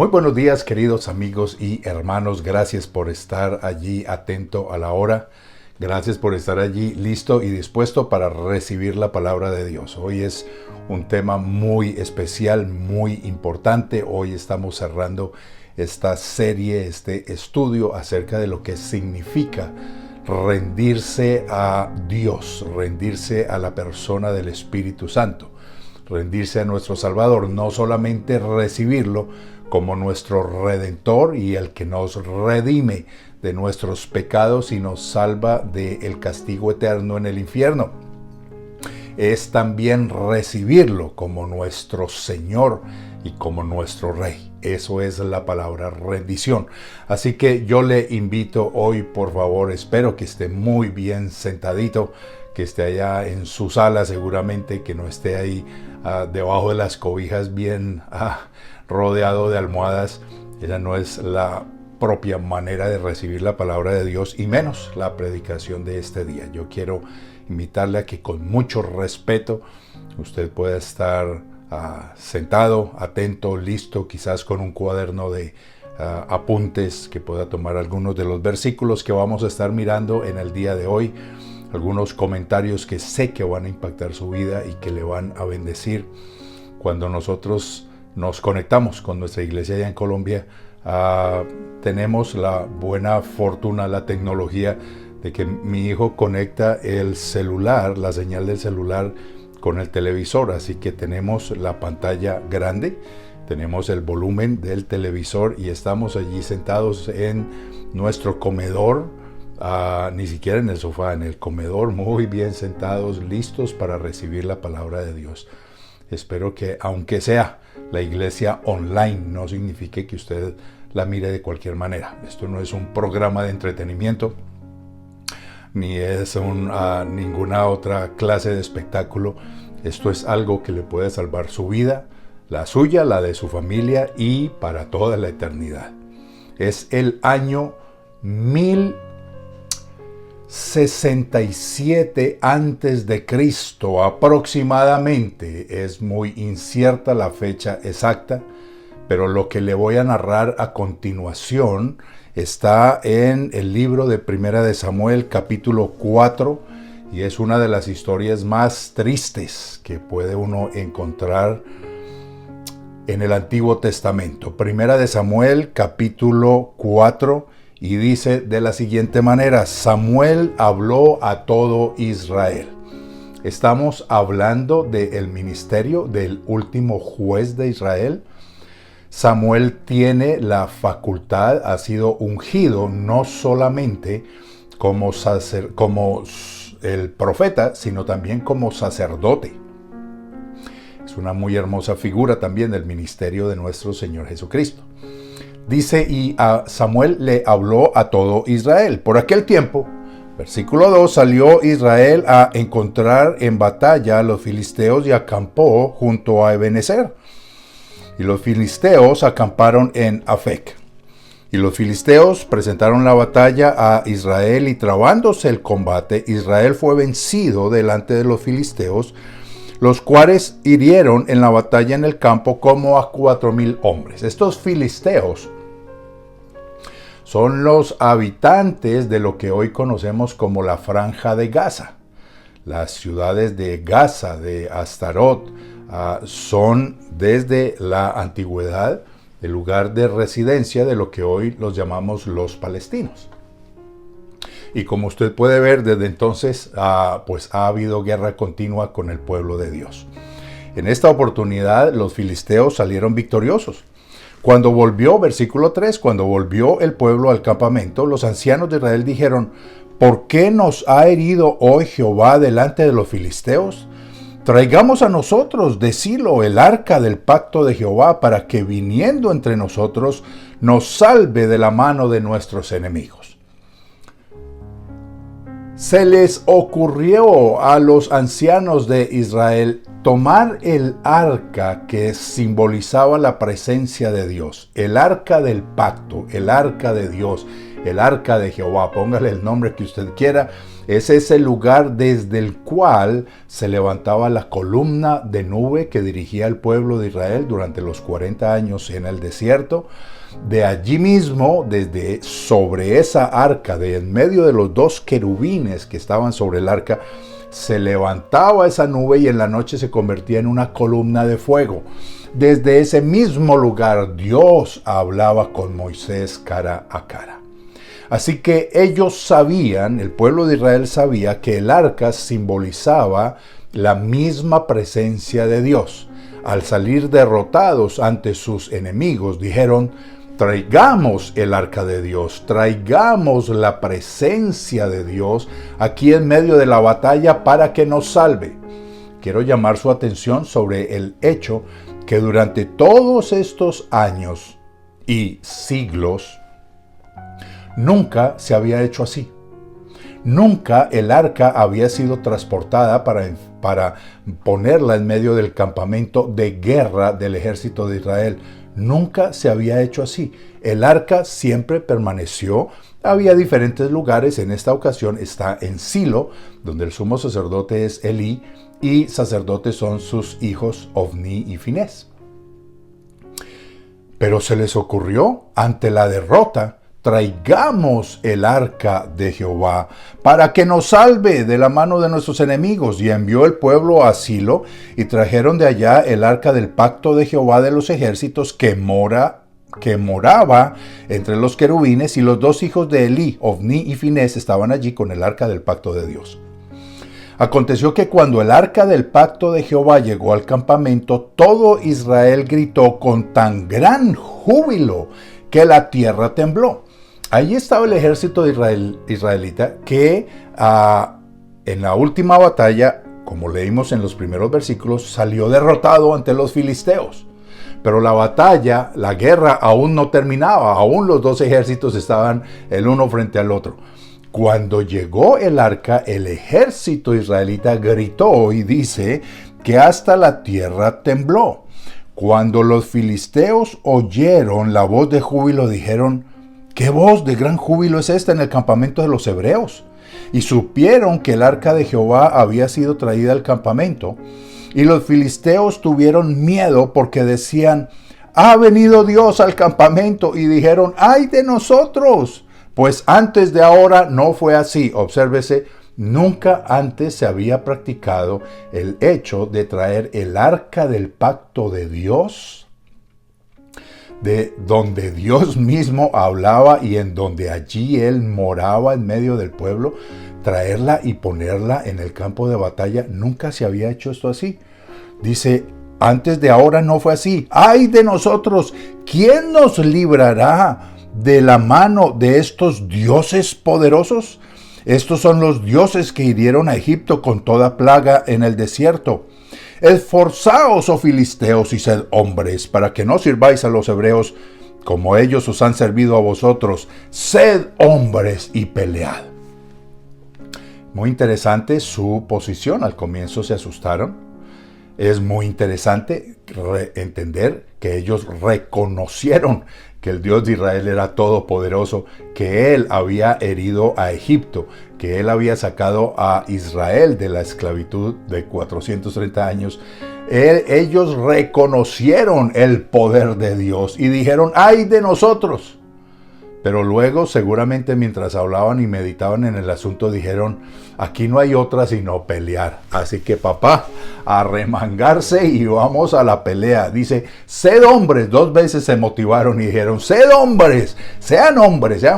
Muy buenos días, queridos amigos y hermanos. Gracias por estar allí atento a la hora. Gracias por estar allí listo y dispuesto para recibir la palabra de Dios. Hoy es un tema muy especial, muy importante. Hoy estamos cerrando esta serie, este estudio acerca de lo que significa rendirse a Dios, rendirse a la persona del Espíritu Santo, rendirse a nuestro Salvador, no solamente recibirlo como nuestro Redentor y el que nos redime de nuestros pecados y nos salva del castigo eterno en el infierno. Es también recibirlo como nuestro Señor y como nuestro Rey. Eso es la palabra rendición. Así que yo le invito hoy, por favor, espero que esté muy bien sentadito, que esté allá en su sala seguramente, que no esté ahí debajo de las cobijas bien rodeado de almohadas. Esa no es la propia manera de recibir la palabra de Dios y menos la predicación de este día. Yo quiero invitarle a que con mucho respeto usted pueda estar sentado, atento, listo, quizás con un cuaderno de apuntes, que pueda tomar algunos de los versículos que vamos a estar mirando en el día de hoy, algunos comentarios que sé que van a impactar su vida y que le van a bendecir. Cuando nosotros nos conectamos con nuestra iglesia allá en Colombia, tenemos la buena fortuna, la tecnología de que mi hijo conecta el celular, la señal del celular con el televisor, así que tenemos la pantalla grande, tenemos el volumen del televisor y estamos allí sentados en nuestro comedor, ni siquiera en el sofá, en el comedor, muy bien sentados, listos para recibir la palabra de Dios. Espero que, aunque sea la iglesia online, no signifique que usted la mire de cualquier manera. Esto no es un programa de entretenimiento, ni es ninguna otra clase de espectáculo. Esto es algo que le puede salvar su vida, la suya, la de su familia y para toda la eternidad. Es el año 1067 antes de Cristo aproximadamente. Es muy incierta la fecha exacta, pero lo que le voy a narrar a continuación está en el libro de Primera de Samuel, capítulo 4, y es una de las historias más tristes que puede uno encontrar en el Antiguo Testamento. Primera de Samuel, capítulo 4, y dice de la siguiente manera: Samuel habló a todo Israel. Estamos hablando del ministerio del último juez de Israel. Samuel tiene la facultad, ha sido ungido no solamente como el profeta, sino también como sacerdote. Es una muy hermosa figura también del ministerio de nuestro Señor Jesucristo. Dice, y a Samuel le habló a todo Israel. Por aquel tiempo, versículo 2, salió Israel a encontrar en batalla a los filisteos y acampó junto a Ebenezer. Y los filisteos acamparon en Afec. Y los filisteos presentaron la batalla a Israel, y trabándose el combate, Israel fue vencido delante de los filisteos, los cuales hirieron en la batalla en el campo como a 4,000 hombres. Estos filisteos son los habitantes de lo que hoy conocemos como la Franja de Gaza. Las ciudades de Gaza, de Astarot, son desde la antigüedad el lugar de residencia de lo que hoy los llamamos los palestinos. Y como usted puede ver, desde entonces pues ha habido guerra continua con el pueblo de Dios. En esta oportunidad los filisteos salieron victoriosos. Cuando volvió, versículo 3, cuando volvió el pueblo al campamento, los ancianos de Israel dijeron: ¿por qué nos ha herido hoy Jehová delante de los filisteos? Traigamos a nosotros de Silo el arca del pacto de Jehová, para que viniendo entre nosotros nos salve de la mano de nuestros enemigos. Se les ocurrió a los ancianos de Israel tomar el arca que simbolizaba la presencia de Dios, el arca del pacto, el arca de Dios, el arca de Jehová, póngale el nombre que usted quiera. Es ese lugar desde el cual se levantaba la columna de nube que dirigía al pueblo de Israel durante los 40 años en el desierto. De allí mismo, desde sobre esa arca, de en medio de los dos querubines que estaban sobre el arca, se levantaba esa nube y en la noche se convertía en una columna de fuego. Desde ese mismo lugar Dios hablaba con Moisés cara a cara. Así que ellos sabían, el pueblo de Israel sabía que el arca simbolizaba la misma presencia de Dios. Al salir derrotados ante sus enemigos, dijeron: traigamos el arca de Dios, traigamos la presencia de Dios aquí en medio de la batalla para que nos salve. Quiero llamar su atención sobre el hecho que durante todos estos años y siglos, nunca se había hecho así. Nunca el arca había sido transportada para ponerla en medio del campamento de guerra del ejército de Israel. Nunca se había hecho así. El arca siempre permaneció. Había diferentes lugares. En esta ocasión está en Silo, donde el sumo sacerdote es Elí, y sacerdotes son sus hijos Ofni y Finés. Pero se les ocurrió, ante la derrota: traigamos el arca de Jehová para que nos salve de la mano de nuestros enemigos. Y envió el pueblo a Silo y trajeron de allá el arca del pacto de Jehová de los ejércitos que moraba entre los querubines, y los dos hijos de Elí, Ofni y Finés, estaban allí con el arca del pacto de Dios. Aconteció que cuando el arca del pacto de Jehová llegó al campamento, todo Israel gritó con tan gran júbilo que la tierra tembló. Allí estaba el ejército israelita que en la última batalla, como leímos en los primeros versículos, salió derrotado ante los filisteos. Pero la batalla, la guerra aún no terminaba, aún los dos ejércitos estaban el uno frente al otro. Cuando llegó el arca, el ejército israelita gritó y dice que hasta la tierra tembló. Cuando los filisteos oyeron la voz de júbilo, dijeron: ¿qué voz de gran júbilo es esta en el campamento de los hebreos? Y supieron que el arca de Jehová había sido traída al campamento. Y los filisteos tuvieron miedo porque decían: ha venido Dios al campamento. Y dijeron: ¡ay de nosotros! Pues antes de ahora no fue así. Obsérvese, nunca antes se había practicado el hecho de traer el arca del pacto de Dios, de donde Dios mismo hablaba y en donde allí Él moraba en medio del pueblo, traerla y ponerla en el campo de batalla. Nunca se había hecho esto así. Dice: antes de ahora no fue así. ¡ay de nosotros! ¿Quién nos librará de la mano de estos dioses poderosos? Estos son los dioses que hirieron a Egipto con toda plaga en el desierto. Esforzaos, oh filisteos, y sed hombres, para que no sirváis a los hebreos como ellos os han servido a vosotros. Sed hombres y pelead. Muy interesante su posición. Al comienzo se asustaron. Es muy interesante entender que ellos reconocieron que el Dios de Israel era todopoderoso, que Él había herido a Egipto, que Él había sacado a Israel de la esclavitud de 430 años. Ellos reconocieron el poder de Dios y dijeron: ¡ay de nosotros! Pero luego, seguramente mientras hablaban y meditaban en el asunto, dijeron: aquí no hay otra sino pelear. Así que, papá, a remangarse y vamos a la pelea. Dice: sed hombres. 2 veces se motivaron y dijeron: sed hombres, sean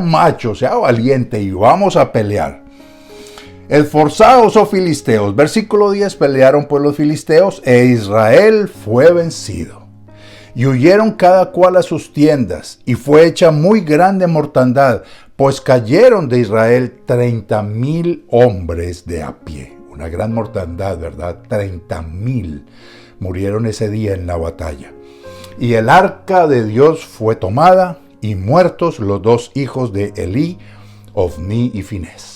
machos, sea valiente y vamos a pelear. Esforzaos, oh filisteos. Versículo 10, pelearon pues los filisteos e Israel fue vencido. Y huyeron cada cual a sus tiendas, y fue hecha muy grande mortandad, pues cayeron de Israel 30,000 hombres de a pie. Una gran mortandad, ¿verdad? 30,000 murieron ese día en la batalla. Y el arca de Dios fue tomada, y muertos los 2 hijos de Elí, Ofni y Finés.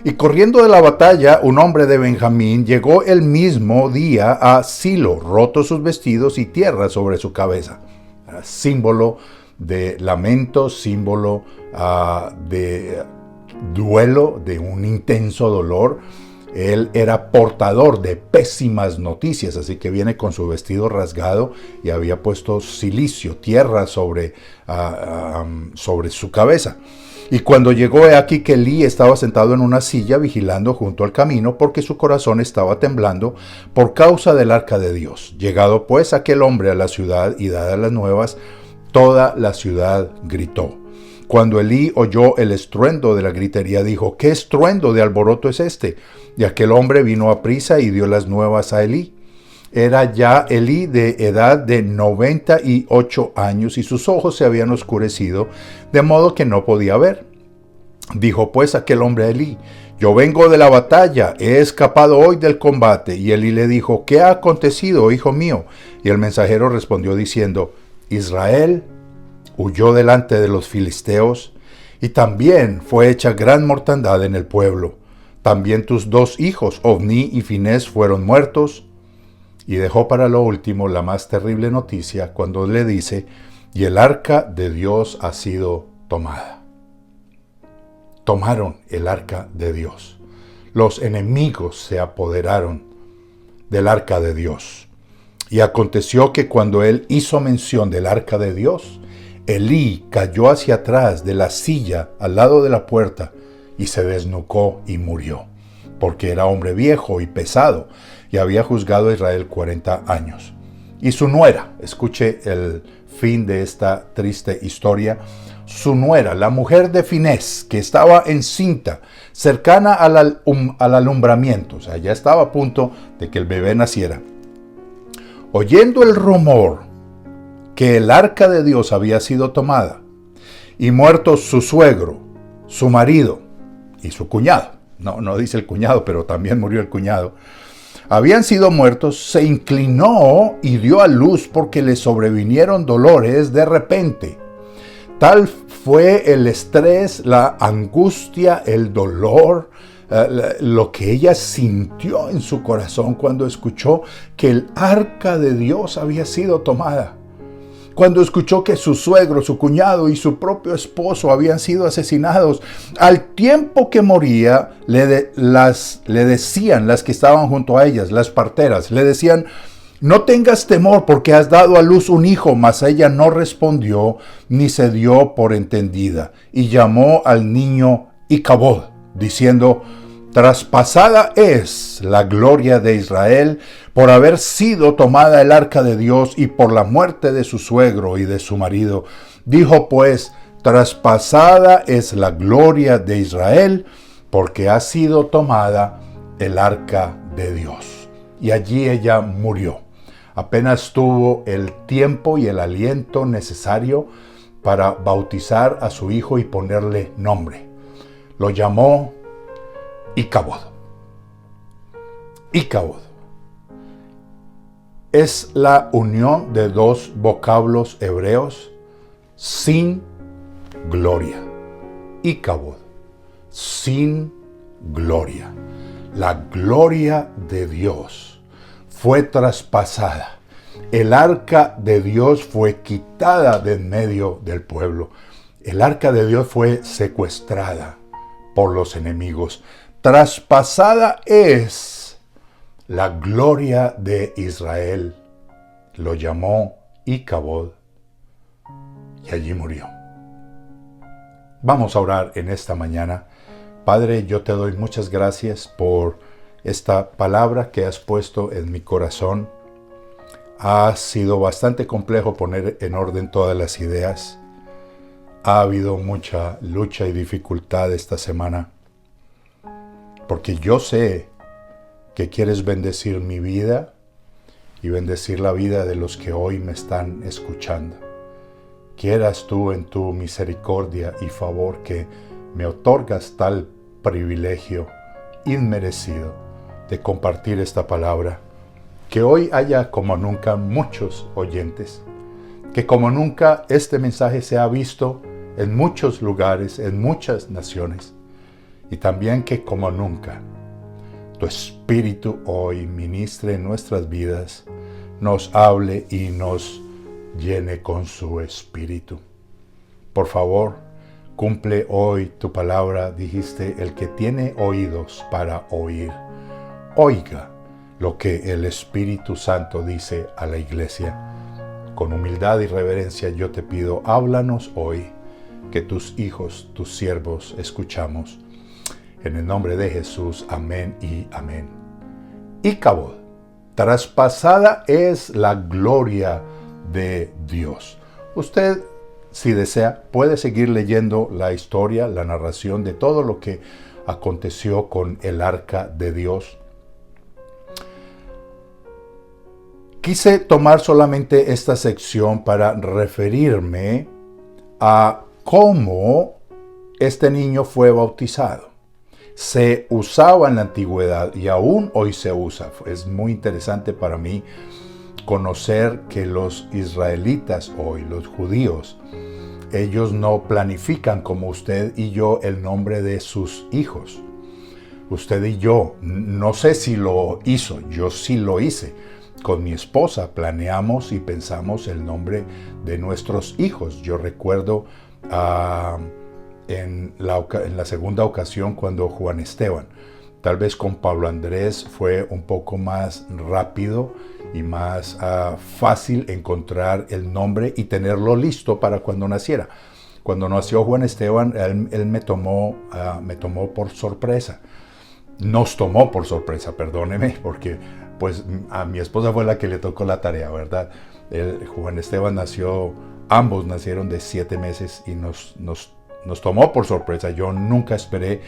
Y corriendo de la batalla, un hombre de Benjamín llegó el mismo día a Silo, rotos sus vestidos y tierra sobre su cabeza. Símbolo de lamento, símbolo de duelo, de un intenso dolor. Él era portador de pésimas noticias, así que viene con su vestido rasgado y había puesto cilicio, tierra sobre su cabeza. Y cuando llegó, he aquí que Elí estaba sentado en una silla vigilando junto al camino, porque su corazón estaba temblando por causa del arca de Dios. Llegado pues aquel hombre a la ciudad y dadas las nuevas, toda la ciudad gritó. Cuando Elí oyó el estruendo de la gritería, dijo: ¿qué estruendo de alboroto es este? Y aquel hombre vino a prisa y dio las nuevas a Elí. Era ya Elí de edad de 98 años y sus ojos se habían oscurecido, de modo que no podía ver. Dijo pues aquel hombre a Elí: yo vengo de la batalla, he escapado hoy del combate. Y Elí le dijo: ¿qué ha acontecido, hijo mío? Y el mensajero respondió diciendo: Israel huyó delante de los filisteos, y también fue hecha gran mortandad en el pueblo. También tus 2 hijos, Ofní y Finés, fueron muertos. Y dejó para lo último la más terrible noticia cuando le dice: y el arca de Dios ha sido tomada. Tomaron el arca de Dios. Los enemigos se apoderaron del arca de Dios. Y aconteció que cuando él hizo mención del arca de Dios, Elí cayó hacia atrás de la silla al lado de la puerta y se desnucó y murió, porque era hombre viejo y pesado, y había juzgado a Israel 40 años. Y su nuera, escuche el fin de esta triste historia, su nuera, la mujer de Finés, que estaba encinta, cercana al alumbramiento, o sea, ya estaba a punto de que el bebé naciera, oyendo el rumor que el arca de Dios había sido tomada, y muertos su suegro, su marido y su cuñado, no dice el cuñado, pero también murió el cuñado, habían sido muertos, se inclinó y dio a luz porque le sobrevinieron dolores de repente. Tal fue el estrés, la angustia, el dolor, lo que ella sintió en su corazón cuando escuchó que el arca de Dios había sido tomada. Cuando escuchó que su suegro, su cuñado y su propio esposo habían sido asesinados. Al tiempo que moría, le decían las que estaban junto a ellas, las parteras, le decían: no tengas temor porque has dado a luz un hijo. Mas ella no respondió ni se dio por entendida. Y llamó al niño Icabod, diciendo: traspasada es la gloria de Israel por haber sido tomada el arca de Dios y por la muerte de su suegro y de su marido. Dijo pues: traspasada es la gloria de Israel porque ha sido tomada el arca de Dios. Y allí ella murió. Apenas tuvo el tiempo y el aliento necesario para bautizar a su hijo y ponerle nombre. Lo llamó Icabod. Icabod es la unión de 2 vocablos hebreos: sin gloria. Icabod, sin gloria. La gloria de Dios fue traspasada. El arca de Dios fue quitada de en medio del pueblo. El arca de Dios fue secuestrada por los enemigos. Traspasada es la gloria de Israel. Lo llamó Icabod y allí murió. Vamos a orar en esta mañana. Padre, yo te doy muchas gracias por esta palabra que has puesto en mi corazón. Ha sido bastante complejo poner en orden todas las ideas. Ha habido mucha lucha y dificultad esta semana, porque yo sé que quieres bendecir mi vida y bendecir la vida de los que hoy me están escuchando. Quieras tú en tu misericordia y favor que me otorgas tal privilegio inmerecido de compartir esta palabra, que hoy haya como nunca muchos oyentes, que como nunca este mensaje sea visto en muchos lugares, en muchas naciones, y también que como nunca tu Espíritu hoy ministre en nuestras vidas, nos hable y nos llene con su Espíritu. por favor, cumple hoy tu palabra. Dijiste, el que tiene oídos para oír, oiga lo que el Espíritu Santo dice a la iglesia. Con humildad y reverencia yo te pido, háblanos hoy, que tus hijos, tus siervos, escuchamos. En el nombre de Jesús, amén y amén. Icabod, traspasada es la gloria de Dios. Usted, si desea, puede seguir leyendo la historia, la narración de todo lo que aconteció con el arca de Dios. Quise tomar solamente esta sección para referirme a cómo este niño fue bautizado. Se usaba en la antigüedad y aún hoy se usa. Es muy interesante para mí conocer que los israelitas hoy, los judíos, ellos no planifican como usted y yo el nombre de sus hijos. Usted y yo, no sé si lo hizo, yo sí lo hice. Con mi esposa planeamos y pensamos el nombre de nuestros hijos. Yo recuerdo en la segunda ocasión cuando Juan Esteban, tal vez con Pablo Andrés fue un poco más rápido y más fácil encontrar el nombre y tenerlo listo para cuando naciera. Cuando nació Juan Esteban, él me tomó por sorpresa. Nos tomó por sorpresa, perdóneme, porque pues a mi esposa fue la que le tocó la tarea, ¿verdad? Juan Esteban ambos nacieron de 7 meses y nos tomó por sorpresa. Yo nunca esperé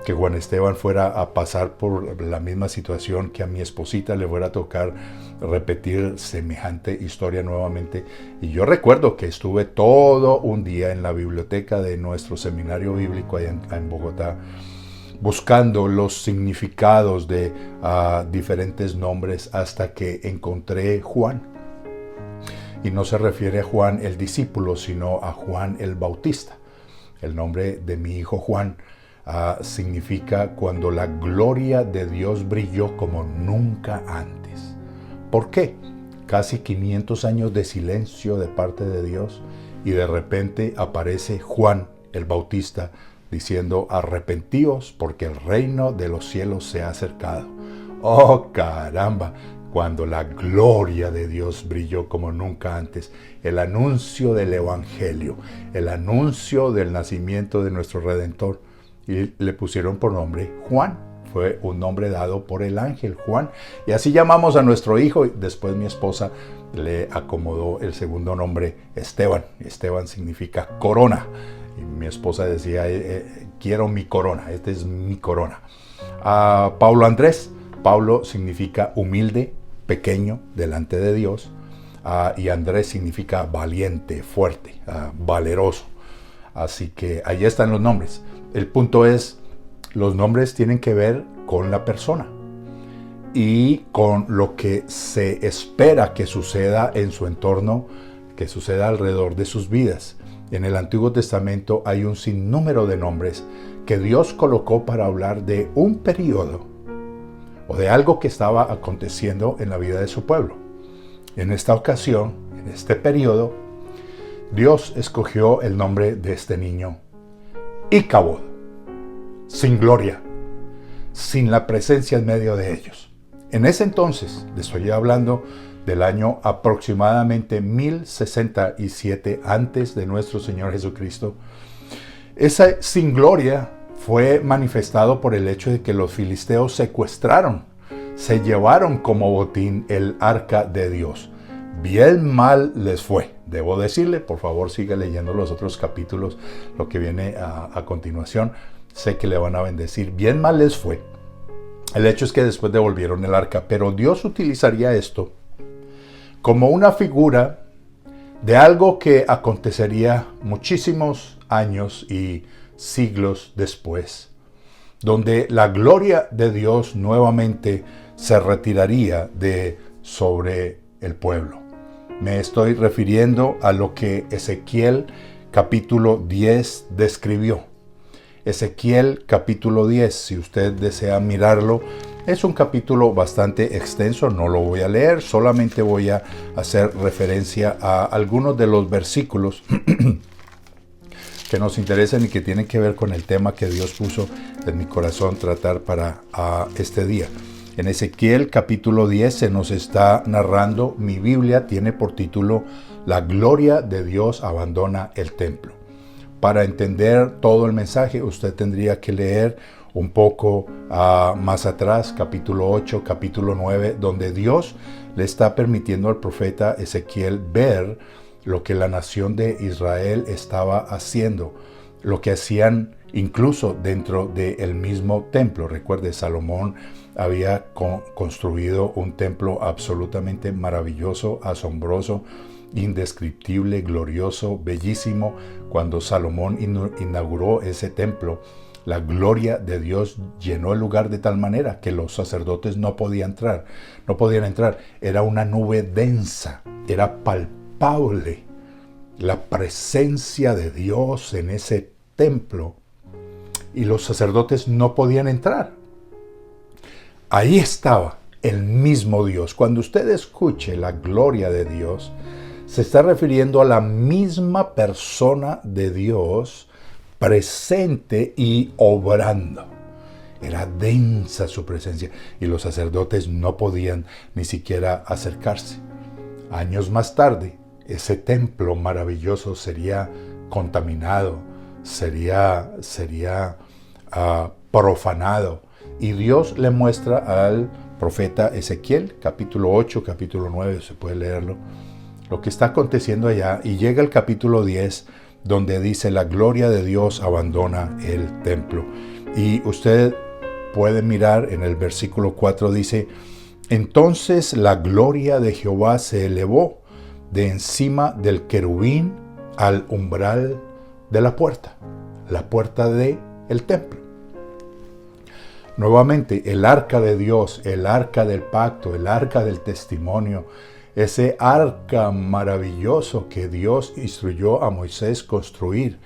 que Juan Esteban fuera a pasar por la misma situación, que a mi esposita le fuera a tocar repetir semejante historia nuevamente. Y yo recuerdo que estuve todo un día en la biblioteca de nuestro seminario bíblico allá en Bogotá, buscando los significados de diferentes nombres hasta que encontré Juan. Y no se refiere a Juan el discípulo, sino a Juan el Bautista. El nombre de mi hijo Juan significa cuando la gloria de Dios brilló como nunca antes. ¿Por qué? Casi 500 años de silencio de parte de Dios y de repente aparece Juan el Bautista diciendo, arrepentíos porque el reino de los cielos se ha acercado. ¡Oh, caramba! Cuando la gloria de Dios brilló como nunca antes, el anuncio del Evangelio, el anuncio del nacimiento de nuestro Redentor, y le pusieron por nombre Juan. Fue un nombre dado por el ángel Juan, y así llamamos a nuestro hijo. Después mi esposa le acomodó el segundo nombre Esteban. Esteban significa corona. Y mi esposa decía, quiero mi corona, esta es mi corona. Pablo Andrés, Pablo significa humilde, pequeño, delante de Dios. Y Andrés significa valiente, fuerte, valeroso. Así que ahí están los nombres. El punto es, los nombres tienen que ver con la persona y con lo que se espera que suceda en su entorno, que suceda alrededor de sus vidas. En el Antiguo Testamento hay un sinnúmero de nombres que Dios colocó para hablar de un periodo o de algo que estaba aconteciendo en la vida de su pueblo. En esta ocasión, en este periodo, Dios escogió el nombre de este niño, Icabod, sin gloria, sin la presencia en medio de ellos. En ese entonces, les estoy hablando del año aproximadamente 1067 antes de nuestro Señor Jesucristo. Esa sin gloria fue manifestado por el hecho de que los filisteos secuestraron, se llevaron como botín el arca de Dios. Bien mal les fue, debo decirle. Por favor, siga leyendo los otros capítulos, lo que viene a continuación. Sé que le van a bendecir. Bien mal les fue. El hecho es que después devolvieron el arca, pero Dios utilizaría esto como una figura de algo que acontecería muchísimos años y siglos después, donde la gloria de Dios nuevamente se retiraría de sobre el pueblo. Me estoy refiriendo a lo que Ezequiel capítulo 10 describió. Ezequiel capítulo 10, si usted desea mirarlo, es un capítulo bastante extenso, no lo voy a leer, solamente voy a hacer referencia a algunos de los versículos que nos interesan y que tienen que ver con el tema que Dios puso en mi corazón tratar para este día. En Ezequiel capítulo 10 se nos está narrando, mi Biblia tiene por título La gloria de Dios abandona el templo. Para entender todo el mensaje usted tendría que leer un poco más atrás, capítulo 8, capítulo 9, donde Dios le está permitiendo al profeta Ezequiel ver lo que la nación de Israel estaba haciendo, lo que hacían incluso dentro del mismo templo. Recuerde, Salomón había construido un templo absolutamente maravilloso, asombroso, indescriptible, glorioso, bellísimo. Cuando Salomón inauguró ese templo, la gloria de Dios llenó el lugar de tal manera que los sacerdotes no podían entrar. Era una nube densa, era palpable la presencia de Dios en ese templo y los sacerdotes no podían entrar. Ahí estaba el mismo Dios. Cuando usted escuche la gloria de Dios, se está refiriendo a la misma persona de Dios presente y obrando. Era densa su presencia y los sacerdotes no podían ni siquiera acercarse. Años más tarde, ese templo maravilloso sería contaminado, sería profanado. Y Dios le muestra al profeta Ezequiel, capítulo 8, capítulo 9, se puede leerlo, lo que está aconteciendo allá. Y llega el capítulo 10, donde dice, la gloria de Dios abandona el templo. Y usted puede mirar en el versículo 4, dice, entonces la gloria de Jehová se elevó de encima del querubín al umbral de la puerta del templo. Nuevamente, el arca de Dios, el arca del pacto, el arca del testimonio, ese arca maravilloso que Dios instruyó a Moisés construir,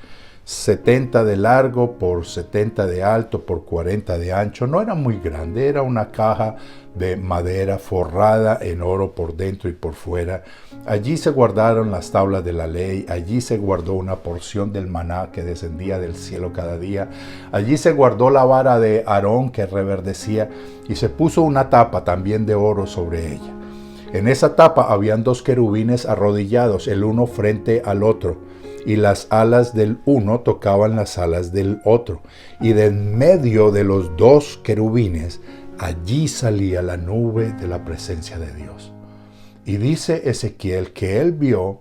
70 de largo por 70 de alto por 40 de ancho, no era muy grande, era una caja de madera forrada en oro por dentro y por fuera. Allí se guardaron las tablas de la ley, allí se guardó una porción del maná que descendía del cielo cada día, allí se guardó la vara de Aarón que reverdecía y se puso una tapa también de oro sobre ella. En esa tapa habían 2 querubines arrodillados, el uno frente al otro, y las alas del uno tocaban las alas del otro. Y de en medio de los 2 querubines, allí salía la nube de la presencia de Dios. Y dice Ezequiel que él vio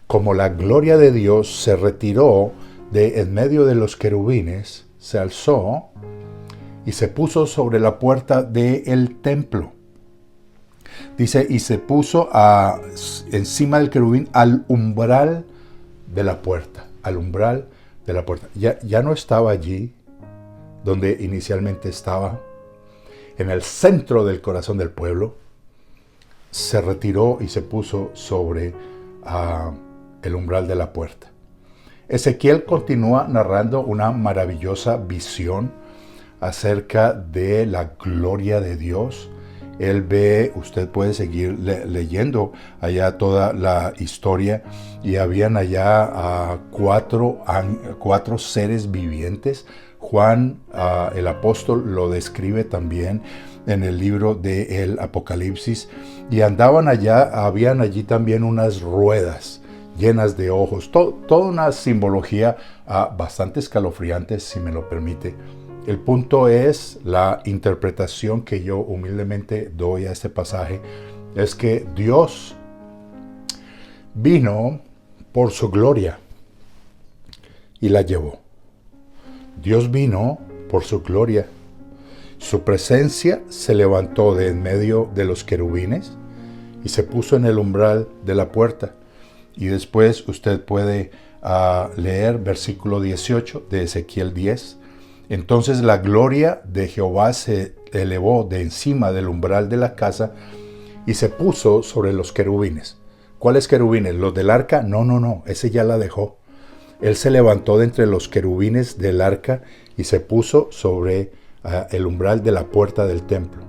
como la gloria de Dios se retiró de en medio de los querubines, se alzó y se puso sobre la puerta del templo. Dice, y se puso encima del querubín al umbral de la puerta, Ya no estaba allí donde inicialmente estaba, en el centro del corazón del pueblo. Se retiró y se puso sobre el umbral de la puerta. Ezequiel continúa narrando una maravillosa visión acerca de la gloria de Dios. Él ve, usted puede seguir leyendo allá toda la historia, y habían allá 4 seres vivientes. Juan, el apóstol, lo describe también en el libro del Apocalipsis, y habían allí también unas ruedas llenas de ojos, toda una simbología bastante escalofriante, si me lo permite. El punto es, la interpretación que yo humildemente doy a este pasaje, es que Dios vino por su gloria y la llevó. Dios vino por su gloria. Su presencia se levantó de en medio de los querubines y se puso en el umbral de la puerta. Y después usted puede leer versículo 18 de Ezequiel 10. Entonces la gloria de Jehová se elevó de encima del umbral de la casa y se puso sobre los querubines. ¿Cuáles querubines? ¿Los del arca? No, ese ya la dejó. Él se levantó de entre los querubines del arca y se puso sobre el umbral de la puerta del templo.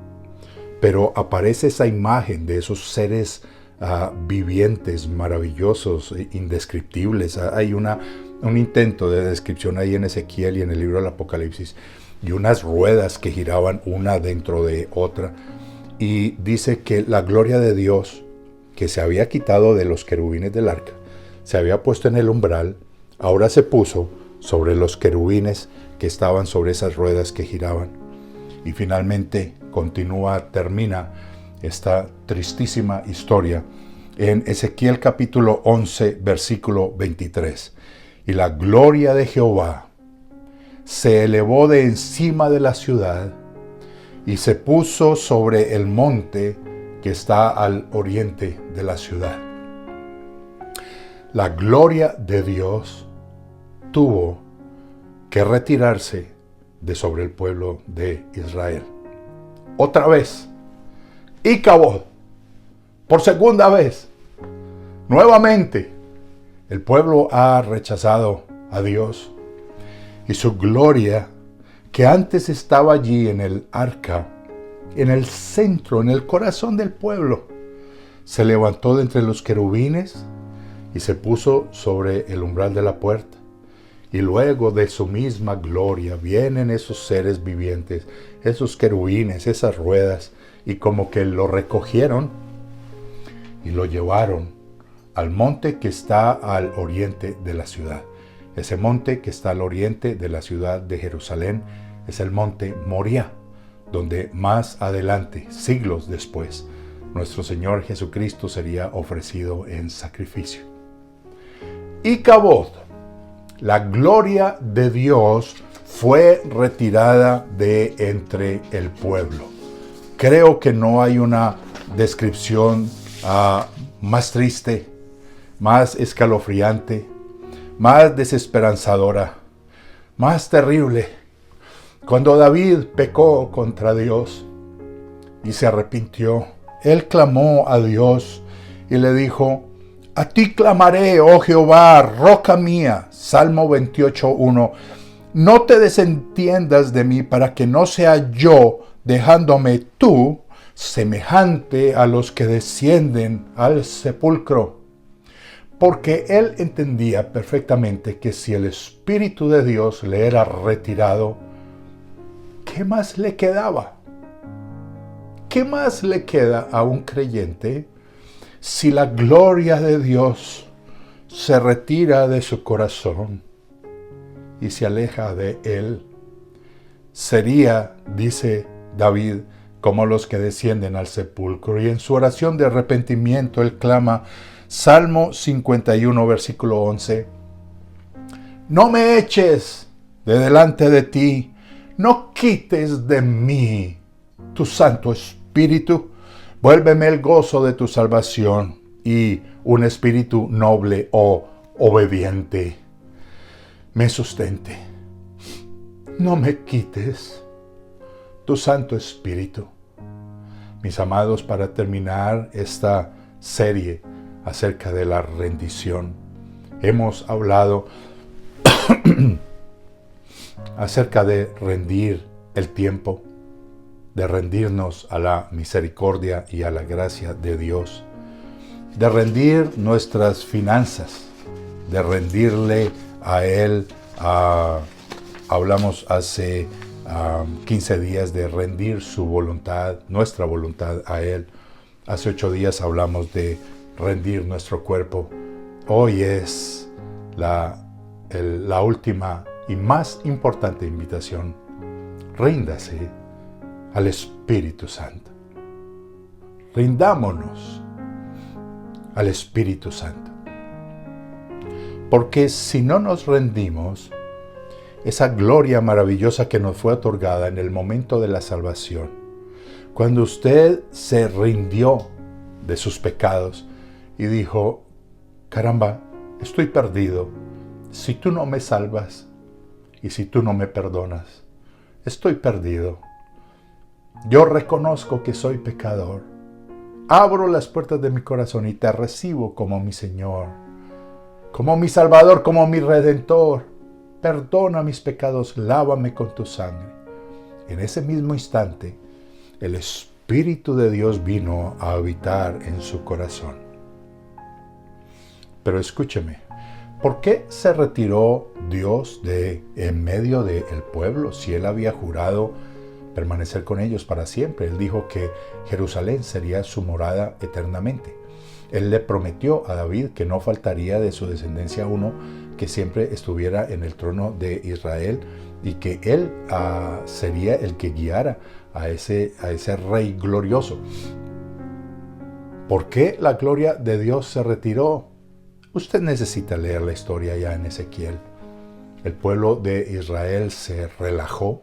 Pero aparece esa imagen de esos seres vivientes, maravillosos, indescriptibles. Hay una un intento de descripción ahí en Ezequiel y en el libro del Apocalipsis, y unas ruedas que giraban una dentro de otra. Y dice que la gloria de Dios, que se había quitado de los querubines del arca, se había puesto en el umbral, ahora se puso sobre los querubines que estaban sobre esas ruedas que giraban. Y finalmente termina esta tristísima historia en Ezequiel capítulo 11, versículo 23. Y la gloria de Jehová se elevó de encima de la ciudad y se puso sobre el monte que está al oriente de la ciudad. La gloria de Dios tuvo que retirarse de sobre el pueblo de Israel. Otra vez, Icabod, por segunda vez, nuevamente, el pueblo ha rechazado a Dios y su gloria, que antes estaba allí en el arca, en el centro, en el corazón del pueblo, se levantó de entre los querubines y se puso sobre el umbral de la puerta. Y luego de su misma gloria vienen esos seres vivientes, esos querubines, esas ruedas, y como que lo recogieron y lo llevaron al monte que está al oriente de la ciudad. Ese monte que está al oriente de la ciudad de Jerusalén es el monte Moriah, donde más adelante, siglos después, nuestro Señor Jesucristo sería ofrecido en sacrificio. Icabod, la gloria de Dios fue retirada de entre el pueblo. Creo que no hay una descripción más triste, más escalofriante, más desesperanzadora, más terrible. Cuando David pecó contra Dios y se arrepintió, él clamó a Dios y le dijo: a ti clamaré, oh Jehová, roca mía. Salmo 28:1. No te desentiendas de mí para que no sea yo, dejándome tú, semejante a los que descienden al sepulcro. Porque él entendía perfectamente que si el Espíritu de Dios le era retirado, ¿qué más le quedaba? ¿Qué más le queda a un creyente si la gloria de Dios se retira de su corazón y se aleja de él? Sería, dice David, como los que descienden al sepulcro. Y en su oración de arrepentimiento él clama, Salmo 51, versículo 11, no me eches de delante de ti, no quites de mí tu Santo Espíritu. Vuélveme el gozo de tu salvación y un espíritu noble o obediente me sustente. No me quites tu Santo Espíritu. Mis amados, para terminar esta serie acerca de la rendición, hemos hablado acerca de rendir el tiempo, de rendirnos a la misericordia y a la gracia de Dios, de rendir nuestras finanzas, de rendirle a Él. Hablamos hace 15 días de rendir su voluntad, nuestra voluntad a Él. Hace 8 días hablamos de rendir nuestro cuerpo. Hoy es la última y más importante invitación. Ríndase al Espíritu Santo. Rindámonos al Espíritu Santo. Porque si no nos rendimos, esa gloria maravillosa que nos fue otorgada en el momento de la salvación, cuando usted se rindió de sus pecados y dijo, caramba, estoy perdido, si tú no me salvas y si tú no me perdonas, estoy perdido. Yo reconozco que soy pecador. Abro las puertas de mi corazón y te recibo como mi Señor, como mi Salvador, como mi Redentor. Perdona mis pecados, lávame con tu sangre. En ese mismo instante, el Espíritu de Dios vino a habitar en su corazón. Pero escúcheme, ¿Por qué se retiró Dios en medio del pueblo si Él había jurado permanecer con ellos para siempre? Él dijo que Jerusalén sería su morada eternamente. Él le prometió a David que no faltaría de su descendencia uno que siempre estuviera en el trono de Israel y que Él sería el que guiara a ese rey glorioso. ¿Por qué la gloria de Dios se retiró? Usted necesita leer la historia ya en Ezequiel. El pueblo de Israel se relajó.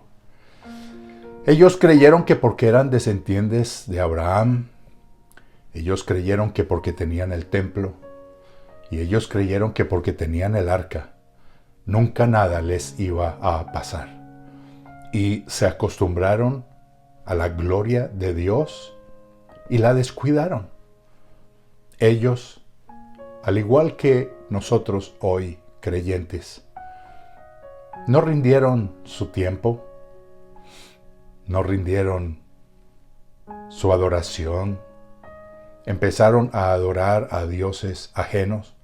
Ellos creyeron que porque eran descendientes de Abraham, ellos creyeron que porque tenían el templo, y ellos creyeron que porque tenían el arca, nunca nada les iba a pasar. Y se acostumbraron a la gloria de Dios y la descuidaron. Ellos, al igual que nosotros hoy, creyentes, no rindieron su tiempo, no rindieron su adoración, empezaron a adorar a dioses ajenos,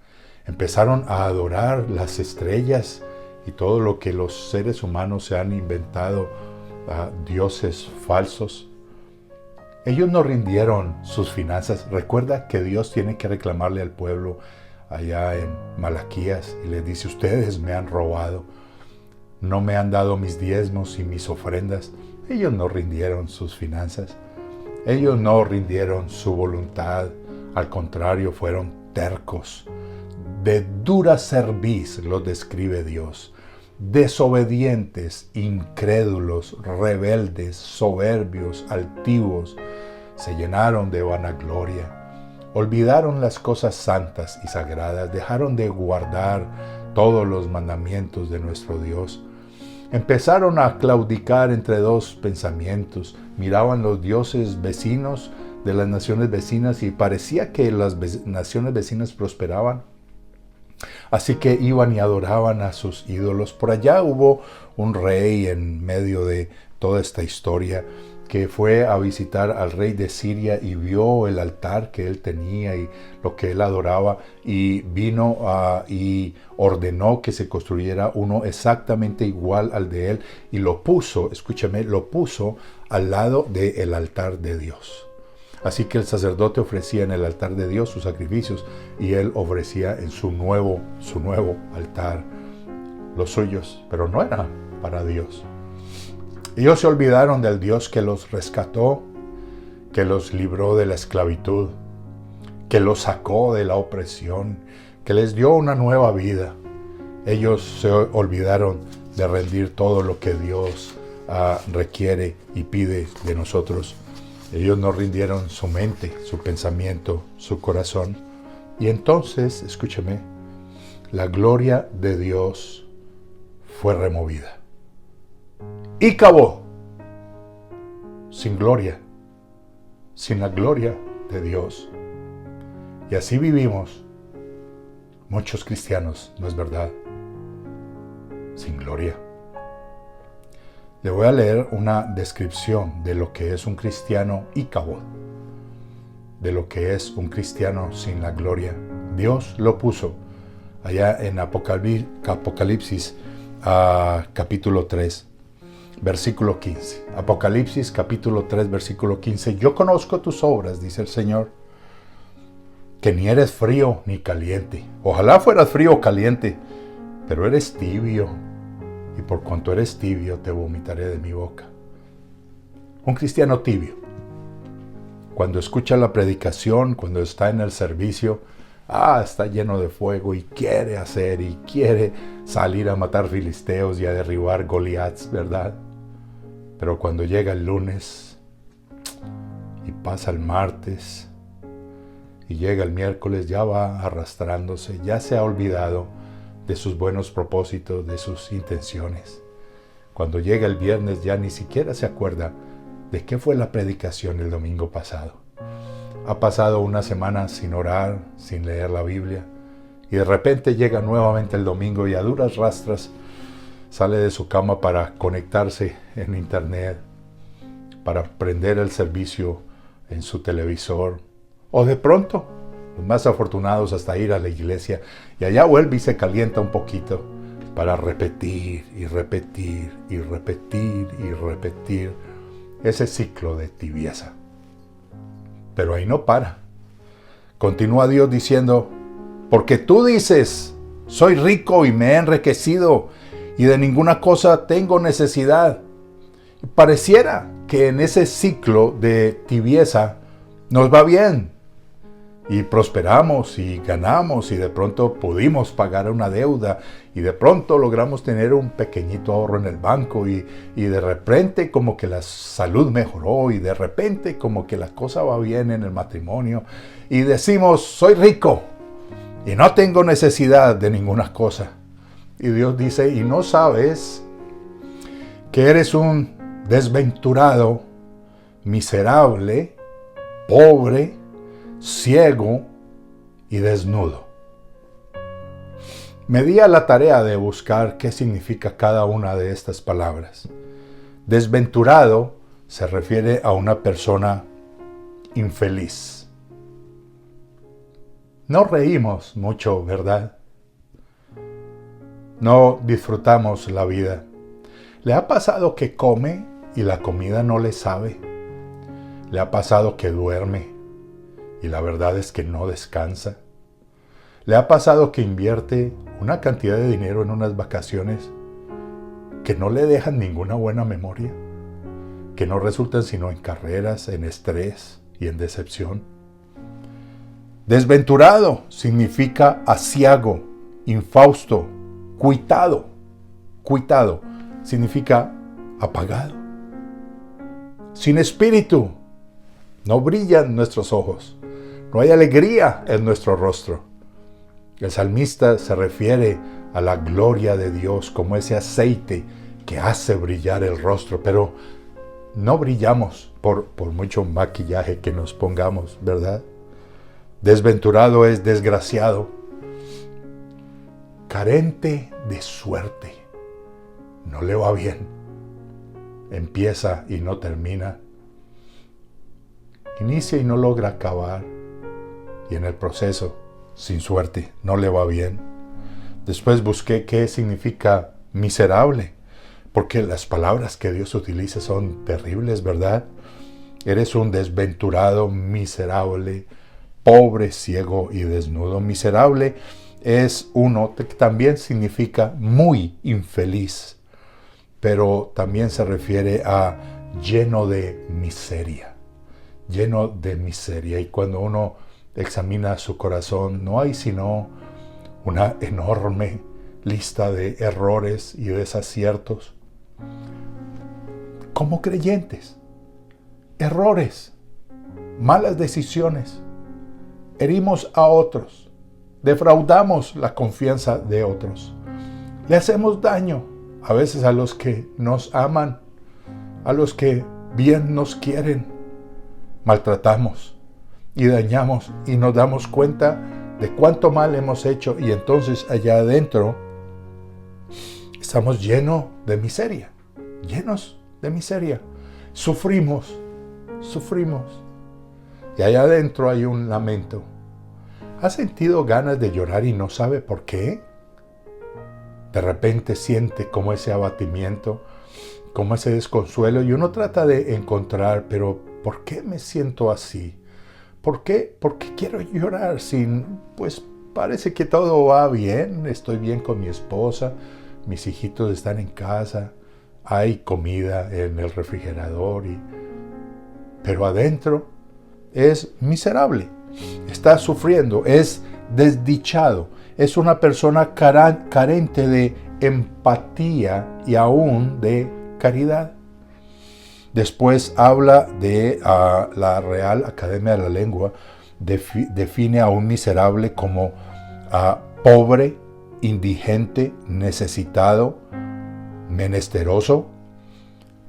empezaron a adorar las estrellas y todo lo que los seres humanos se han inventado, a dioses falsos. Ellos no rindieron sus finanzas. Recuerda que Dios tiene que reclamarle al pueblo allá en Malaquías y les dice: ustedes me han robado, no me han dado mis diezmos y mis ofrendas. Ellos no rindieron sus finanzas. Ellos no rindieron su voluntad. Al contrario, fueron tercos. De dura cerviz los describe Dios. Desobedientes, incrédulos, rebeldes, soberbios, altivos. Se llenaron de vanagloria. Olvidaron las cosas santas y sagradas. Dejaron de guardar todos los mandamientos de nuestro Dios. Empezaron a claudicar entre dos pensamientos. Miraban los dioses vecinos de las naciones vecinas y parecía que las naciones vecinas prosperaban. Así que iban y adoraban a sus ídolos. Por allá hubo un rey en medio de toda esta historia que fue a visitar al rey de Siria y vio el altar que él tenía y lo que él adoraba, y vino y ordenó que se construyera uno exactamente igual al de él y lo puso, escúchame, lo puso al lado del altar de Dios. Así que el sacerdote ofrecía en el altar de Dios sus sacrificios y él ofrecía en su nuevo altar los suyos, pero no era para Dios. Ellos se olvidaron del Dios que los rescató, que los libró de la esclavitud, que los sacó de la opresión, que les dio una nueva vida. Ellos se olvidaron de rendir todo lo que Dios requiere y pide de nosotros. Ellos no rindieron su mente, su pensamiento, su corazón. Y entonces, escúcheme, la gloria de Dios fue removida. Y acabó sin gloria, sin la gloria de Dios. Y así vivimos muchos cristianos, ¿no es verdad? Sin gloria. Le voy a leer una descripción de lo que es un cristiano Icabod, de lo que es un cristiano sin la gloria. Dios lo puso allá en Apocalipsis capítulo 3. Versículo 15. Apocalipsis capítulo 3, versículo 15. Yo conozco tus obras, dice el Señor, que ni eres frío ni caliente. Ojalá fueras frío o caliente, pero eres tibio. Y por cuanto eres tibio, te vomitaré de mi boca. Un cristiano tibio, cuando escucha la predicación, cuando está en el servicio, está lleno de fuego y quiere hacer y quiere salir a matar filisteos y a derribar Goliaths, ¿verdad? Pero cuando llega el lunes y pasa el martes y llega el miércoles, ya va arrastrándose, ya se ha olvidado de sus buenos propósitos, de sus intenciones. Cuando llega el viernes ya ni siquiera se acuerda de qué fue la predicación el domingo pasado. Ha pasado una semana sin orar, sin leer la Biblia, y de repente llega nuevamente el domingo y a duras rastras sale de su cama para conectarse en internet, para prender el servicio en su televisor, o de pronto los más afortunados hasta ir a la iglesia, y allá vuelve y se calienta un poquito para repetir y repetir y repetir y repetir ese ciclo de tibieza. Pero ahí no para. Continúa Dios diciendo, porque tú dices, soy rico y me he enriquecido y de ninguna cosa tengo necesidad. Y pareciera que en ese ciclo de tibieza nos va bien y prosperamos y ganamos y de pronto pudimos pagar una deuda y de pronto logramos tener un pequeñito ahorro en el banco y de repente como que la salud mejoró y de repente como que la cosa va bien en el matrimonio y decimos, soy rico y no tengo necesidad de ninguna cosa. Y Dios dice, ¿y no sabes que eres un desventurado, miserable, pobre, ciego y desnudo? Me di a la tarea de buscar qué significa cada una de estas palabras. Desventurado se refiere a una persona infeliz. No reímos mucho, ¿verdad? No disfrutamos la vida. ¿Le ha pasado que come y la comida no le sabe? ¿Le ha pasado que duerme y la verdad es que no descansa? ¿Le ha pasado que invierte una cantidad de dinero en unas vacaciones que no le dejan ninguna buena memoria? Que no resultan sino en carreras, en estrés y en decepción. Desventurado significa aciago, infausto, cuitado. Cuitado significa apagado. Sin espíritu, no brillan nuestros ojos, no hay alegría en nuestro rostro. El salmista se refiere a la gloria de Dios como ese aceite que hace brillar el rostro, pero no brillamos por mucho maquillaje que nos pongamos, ¿verdad? Desventurado es desgraciado, carente de suerte, no le va bien, empieza y no termina, inicia y no logra acabar, y en el proceso, sin suerte, no le va bien. Después busqué qué significa miserable, porque las palabras que Dios utiliza son terribles, ¿verdad? Eres un desventurado, miserable, pobre, ciego y desnudo. Miserable es uno que también significa muy infeliz, pero también se refiere a lleno de miseria, lleno de miseria. Y cuando uno examina su corazón, no hay sino una enorme lista de errores y desaciertos. Como creyentes, errores, malas decisiones, herimos a otros, defraudamos la confianza de otros, le hacemos daño a veces a los que nos aman, a los que bien nos quieren, maltratamos y dañamos y nos damos cuenta de cuánto mal hemos hecho y entonces allá adentro estamos llenos de miseria, sufrimos y allá adentro hay un lamento. ¿Ha sentido ganas de llorar y no sabe por qué? De repente siente como ese abatimiento, como ese desconsuelo y uno trata de encontrar, pero ¿por qué me siento así? ¿Por qué quiero llorar? Pues parece que todo va bien, estoy bien con mi esposa, mis hijitos están en casa, hay comida en el refrigerador, pero adentro es miserable, está sufriendo, es desdichado, es una persona carente de empatía y aún de caridad. Después habla de la Real Academia de la Lengua, define a un miserable como pobre, indigente, necesitado, menesteroso,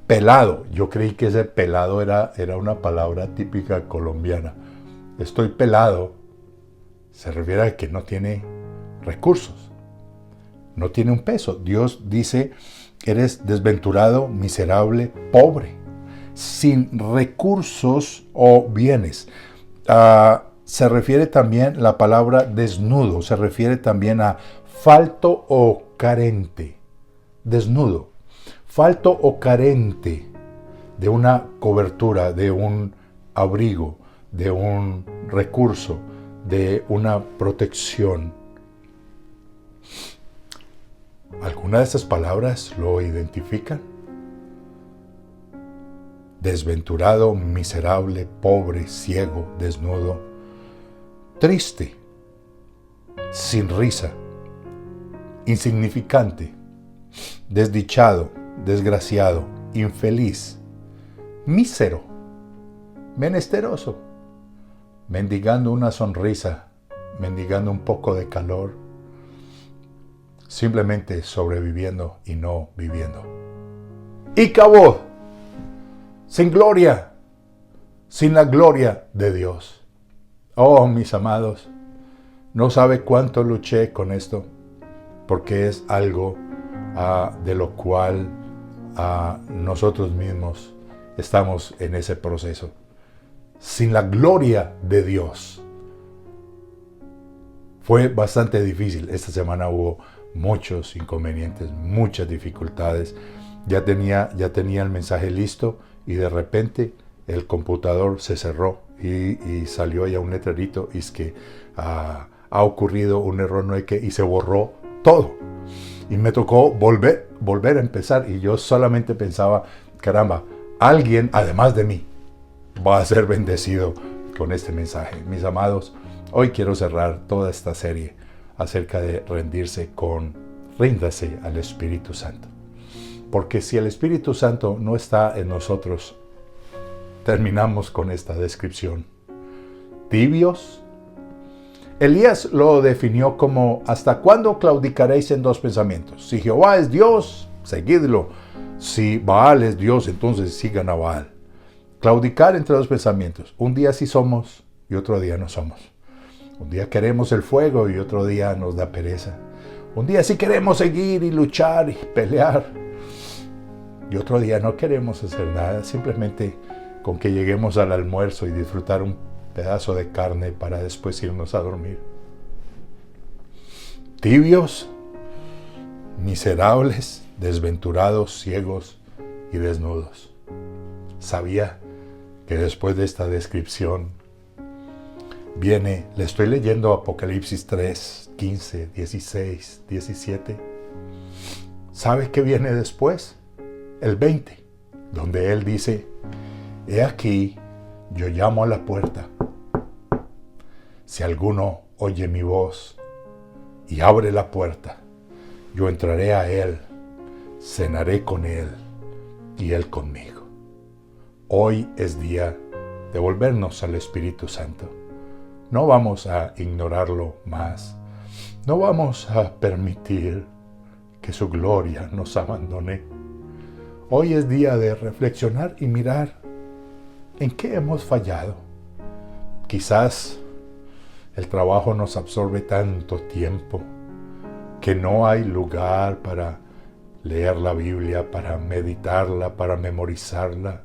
pelado. Yo creí que ese pelado era una palabra típica colombiana. Estoy pelado se refiere a que no tiene recursos, no tiene un peso. Dios dice, eres desventurado, miserable, pobre, sin recursos o bienes. se refiere también, la palabra desnudo, se refiere también a falto o carente. Desnudo, falto o carente de una cobertura, de un abrigo, de un recurso, de una protección. ¿Alguna de estas palabras lo identifican? Desventurado, miserable, pobre, ciego, desnudo, triste, sin risa, insignificante, desdichado, desgraciado, infeliz, mísero, menesteroso, mendigando una sonrisa, mendigando un poco de calor, simplemente sobreviviendo y no viviendo. Icabod, sin gloria, sin la gloria de Dios. Oh, mis amados, no sabe cuánto luché con esto, porque es algo de lo cual nosotros mismos estamos en ese proceso. Sin la gloria de Dios. Fue bastante difícil. Esta semana hubo muchos inconvenientes, muchas dificultades. Ya tenía el mensaje listo y de repente el computador se cerró y salió ya un letrerito y es que ha ocurrido un error no hay que, y se borró todo. Y me tocó volver a empezar y yo solamente pensaba, caramba, alguien además de mí va a ser bendecido con este mensaje. Mis amados, hoy quiero cerrar toda esta serie acerca de ríndase al Espíritu Santo. Porque si el Espíritu Santo no está en nosotros, terminamos con esta descripción. Tibios. Elías lo definió como: ¿hasta cuándo claudicaréis en dos pensamientos? Si Jehová es Dios, seguidlo. Si Baal es Dios, entonces sigan a Baal. Claudicar entre dos pensamientos. Un día sí somos y otro día no somos. Un día queremos el fuego y otro día nos da pereza. Un día sí queremos seguir y luchar y pelear. Y otro día no queremos hacer nada. Simplemente con que lleguemos al almuerzo y disfrutar un pedazo de carne para después irnos a dormir. Tibios, miserables, desventurados, ciegos y desnudos. Sabía que después de esta descripción viene, le estoy leyendo Apocalipsis 3, 15, 16, 17. ¿Sabe qué viene después? El 20, donde él dice: he aquí, yo llamo a la puerta. Si alguno oye mi voz y abre la puerta, yo entraré a él, cenaré con él y él conmigo. Hoy es día de volvernos al Espíritu Santo. No vamos a ignorarlo más. No vamos a permitir que su gloria nos abandone. Hoy es día de reflexionar y mirar en qué hemos fallado. Quizás el trabajo nos absorbe tanto tiempo que no hay lugar para leer la Biblia, para meditarla, para memorizarla.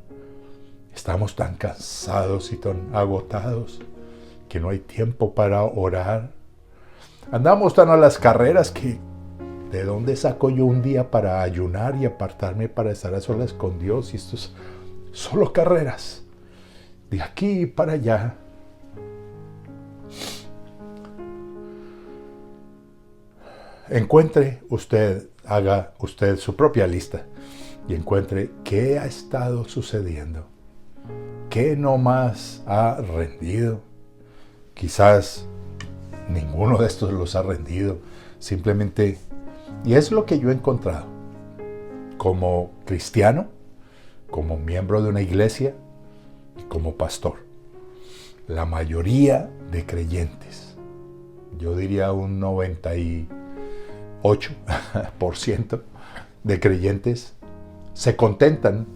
Estamos tan cansados y tan agotados que no hay tiempo para orar. Andamos tan a las carreras que ¿de dónde saco yo un día para ayunar y apartarme para estar a solas con Dios? Y esto es solo carreras, de aquí para allá. Haga usted su propia lista y encuentre qué ha estado sucediendo, qué no más ha rendido. Quizás ninguno de estos los ha rendido, simplemente, y es lo que yo he encontrado como cristiano, como miembro de una iglesia y como pastor. La mayoría de creyentes, yo diría un 98% de creyentes, se contentan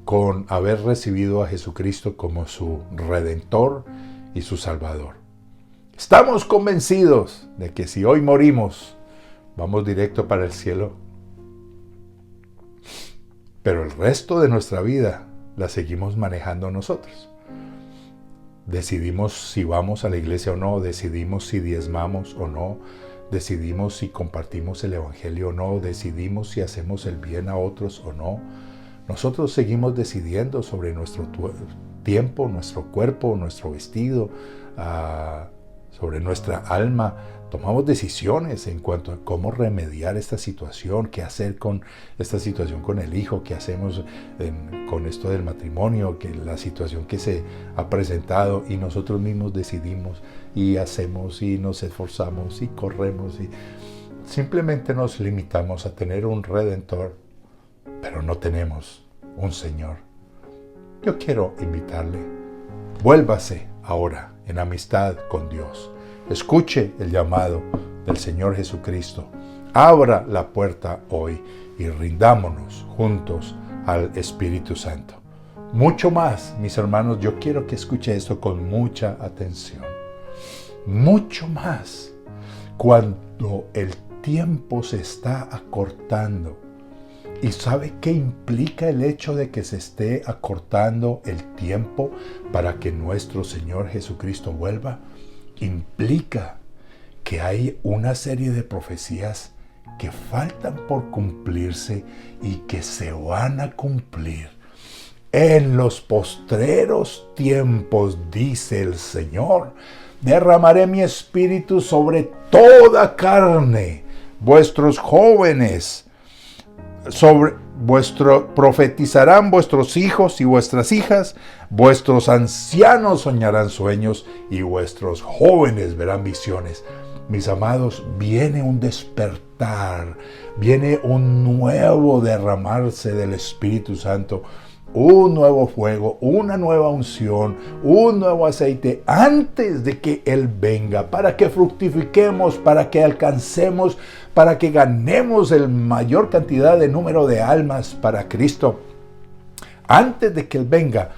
con haber recibido a Jesucristo como su Redentor y su Salvador. Estamos convencidos de que si hoy morimos, vamos directo para el cielo. Pero el resto de nuestra vida la seguimos manejando nosotros. Decidimos si vamos a la iglesia o no, decidimos si diezmamos o no, decidimos si compartimos el evangelio o no, decidimos si hacemos el bien a otros o no. Nosotros seguimos decidiendo sobre nuestro tiempo, nuestro cuerpo, nuestro vestido, sobre nuestra alma. Tomamos decisiones en cuanto a cómo remediar esta situación, qué hacer con esta situación con el hijo, qué hacemos con esto del matrimonio, que la situación que se ha presentado, y nosotros mismos decidimos y hacemos y nos esforzamos y corremos y simplemente nos limitamos a tener un redentor, pero no tenemos un Señor. Yo quiero invitarle, vuélvase ahora en amistad con Dios. Escuche el llamado del Señor Jesucristo. Abra la puerta hoy y rindámonos juntos al Espíritu Santo. Mucho más, mis hermanos, yo quiero que escuche esto con mucha atención. Mucho más cuando el tiempo se está acortando. ¿Y sabe qué implica el hecho de que se esté acortando el tiempo para que nuestro Señor Jesucristo vuelva? Implica que hay una serie de profecías que faltan por cumplirse y que se van a cumplir. En los postreros tiempos, dice el Señor, derramaré mi espíritu sobre toda carne. Vuestros jóvenes profetizarán vuestros hijos y vuestras hijas, vuestros ancianos soñarán sueños y vuestros jóvenes verán visiones. Mis amados, viene un despertar, viene un nuevo derramarse del Espíritu Santo, un nuevo fuego, una nueva unción, un nuevo aceite antes de que Él venga, para que fructifiquemos, para que alcancemos, para que ganemos el mayor cantidad de número de almas para Cristo. Antes de que Él venga,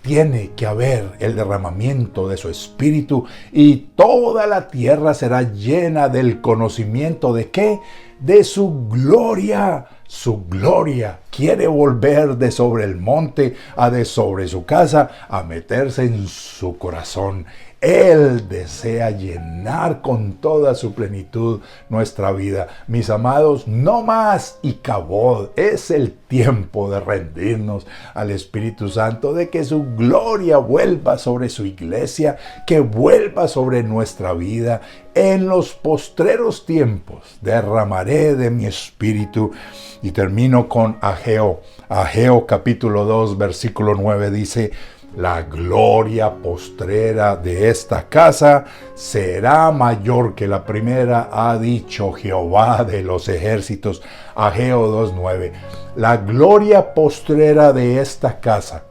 tiene que haber el derramamiento de su Espíritu y toda la tierra será llena del conocimiento de ¿qué? De su gloria. Su gloria quiere volver de sobre el monte a de sobre su casa a meterse en su corazón. Él desea llenar con toda su plenitud nuestra vida. Mis amados, no más y cabod. Es el tiempo de rendirnos al Espíritu Santo, de que su gloria vuelva sobre su iglesia, que vuelva sobre nuestra vida. En los postreros tiempos derramaré de mi espíritu. Y termino con Ageo. Ageo capítulo 2, versículo 9 dice: la gloria postrera de esta casa será mayor que la primera, ha dicho Jehová de los ejércitos. Ageo 2:9. La gloria postrera de esta casa.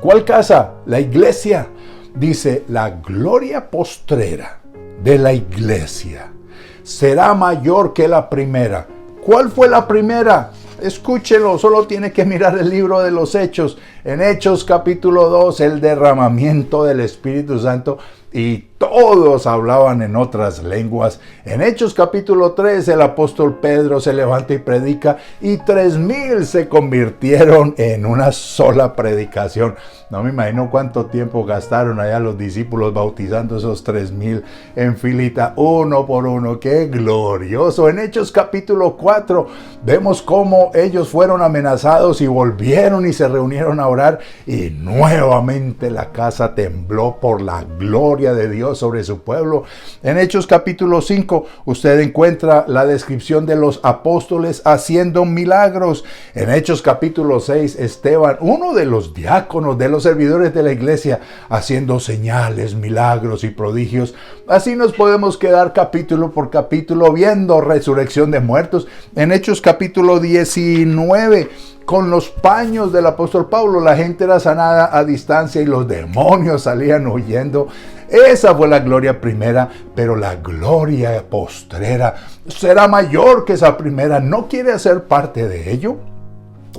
¿Cuál casa? La iglesia. Dice, la gloria postrera de la iglesia será mayor que la primera. ¿Cuál fue la primera? Escúchelo, solo tiene que mirar el libro de los Hechos. En Hechos capítulo 2, el derramamiento del Espíritu Santo, y todos hablaban en otras lenguas. En Hechos capítulo 3, el apóstol Pedro se levanta y predica, y 3,000 se convirtieron en una sola predicación. No me imagino cuánto tiempo gastaron allá los discípulos bautizando esos 3,000 en filita, uno por uno. ¡Qué glorioso! En Hechos capítulo 4 vemos cómo ellos fueron amenazados y volvieron y se reunieron a orar, y nuevamente la casa tembló por la gloria de Dios sobre su pueblo. En Hechos capítulo 5 usted encuentra la descripción de los apóstoles haciendo milagros. En Hechos capítulo 6, Esteban, uno de los diáconos, de los servidores de la iglesia, haciendo señales, milagros y prodigios. Así nos podemos quedar capítulo por capítulo viendo resurrección de muertos. En Hechos capítulo 19, con los paños del apóstol Pablo, la gente era sanada a distancia y los demonios salían huyendo. Esa fue la gloria primera, pero la gloria postrera será mayor que esa primera. ¿No quiere hacer parte de ello?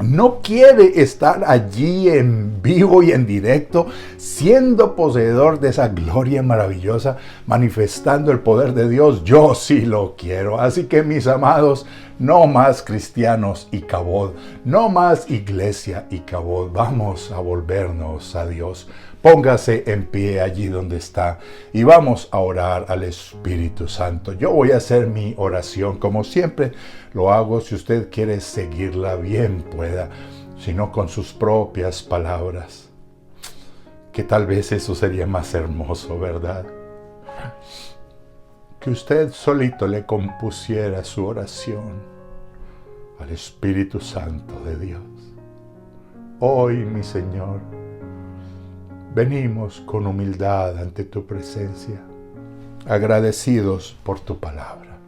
¿No quiere estar allí en vivo y en directo, siendo poseedor de esa gloria maravillosa, manifestando el poder de Dios? Yo sí lo quiero. Así que, mis amados, No más cristianos y cabod. No más iglesia y cabod. Vamos a volvernos a Dios. Póngase en pie allí donde está y vamos a orar al Espíritu Santo. Yo voy a hacer mi oración como siempre lo hago. Si usted quiere seguirla, bien pueda, sino con sus propias palabras. Que tal vez eso sería más hermoso, ¿verdad? Que usted solito le compusiera su oración al Espíritu Santo de Dios. Hoy, mi Señor, venimos con humildad ante tu presencia, agradecidos por tu palabra.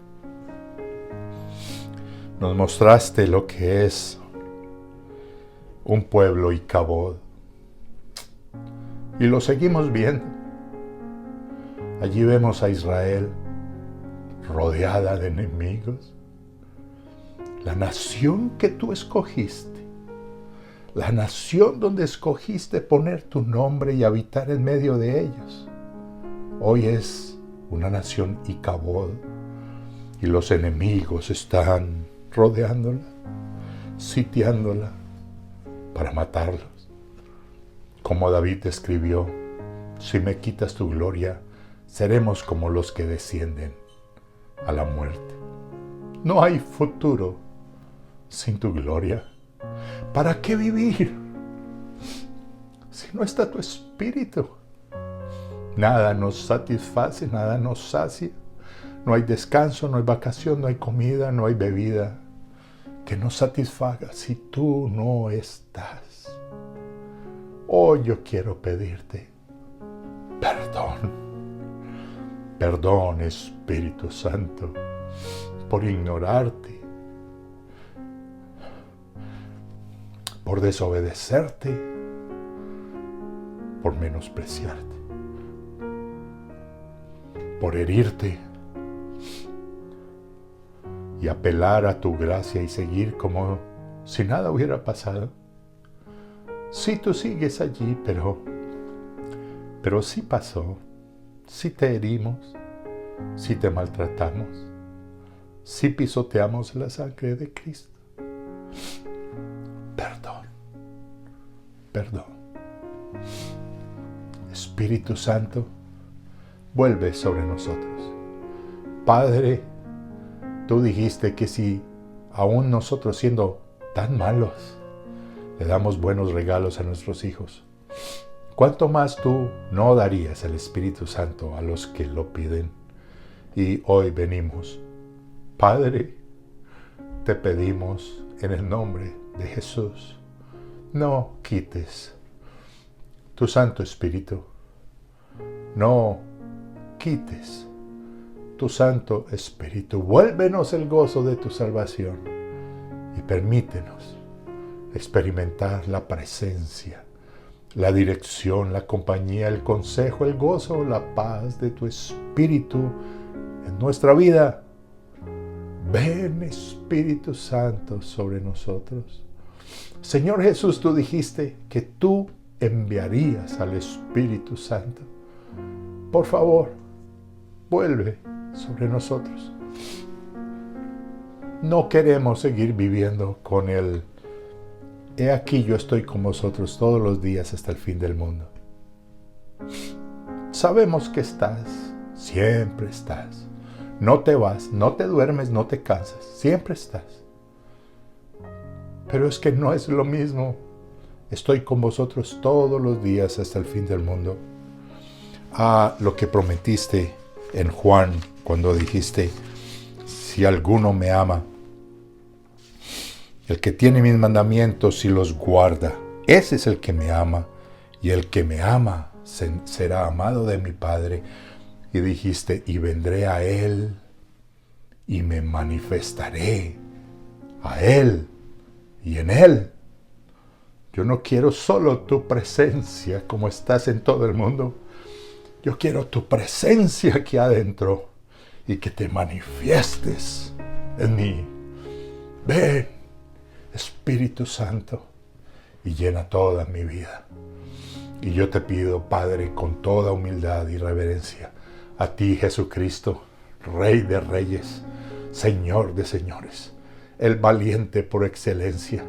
Nos mostraste lo que es un pueblo Icabod, y lo seguimos viendo. Allí vemos a Israel rodeada de enemigos, la nación que tú escogiste, la nación donde escogiste poner tu nombre y habitar en medio de ellos. Hoy es una nación Icabod y los enemigos están rodeándola, sitiándola para matarlos. Como David escribió, si me quitas tu gloria, seremos como los que descienden a la muerte. No hay futuro sin tu gloria. ¿Para qué vivir si no está tu Espíritu? Nada nos satisface, nada nos sacia. No hay descanso, no hay vacación, no hay comida, no hay bebida que nos satisfaga si tú no estás. Hoy yo quiero pedirte perdón. Perdón, Espíritu Santo, por ignorarte, por desobedecerte, por menospreciarte, por herirte y apelar a tu gracia y seguir como si nada hubiera pasado. Sí, tú sigues allí, pero sí pasó. Si te herimos, si te maltratamos, si pisoteamos la sangre de Cristo. Perdón, perdón. Espíritu Santo, vuelve sobre nosotros. Padre, tú dijiste que si aún nosotros siendo tan malos, le damos buenos regalos a nuestros hijos, ¿cuánto más tú no darías el Espíritu Santo a los que lo piden? Y hoy venimos. Padre, te pedimos en el nombre de Jesús, no quites tu Santo Espíritu. No quites tu Santo Espíritu. Vuélvenos el gozo de tu salvación y permítenos experimentar la presencia, la dirección, la compañía, el consejo, el gozo, la paz de tu Espíritu en nuestra vida. Ven, Espíritu Santo, sobre nosotros. Señor Jesús, tú dijiste que tú enviarías al Espíritu Santo. Por favor, vuelve sobre nosotros. No queremos seguir viviendo con el he aquí yo estoy con vosotros todos los días hasta el fin del mundo. Sabemos que estás, siempre estás. No te vas, no te duermes, no te cansas, siempre estás. Pero es que no es lo mismo. Estoy con vosotros todos los días hasta el fin del mundo. A lo que prometiste en Juan cuando dijiste, si alguno me ama, el que tiene mis mandamientos y los guarda, ese es el que me ama, y el que me ama será amado de mi Padre. Y dijiste, y vendré a él, y me manifestaré a él, y en él. Yo no quiero solo tu presencia como estás en todo el mundo. Yo quiero tu presencia aquí adentro, y que te manifiestes en mí. Ven, Espíritu Santo, y llena toda mi vida. Y yo te pido, Padre, con toda humildad y reverencia, a ti, Jesucristo, Rey de Reyes, Señor de Señores, el valiente por excelencia,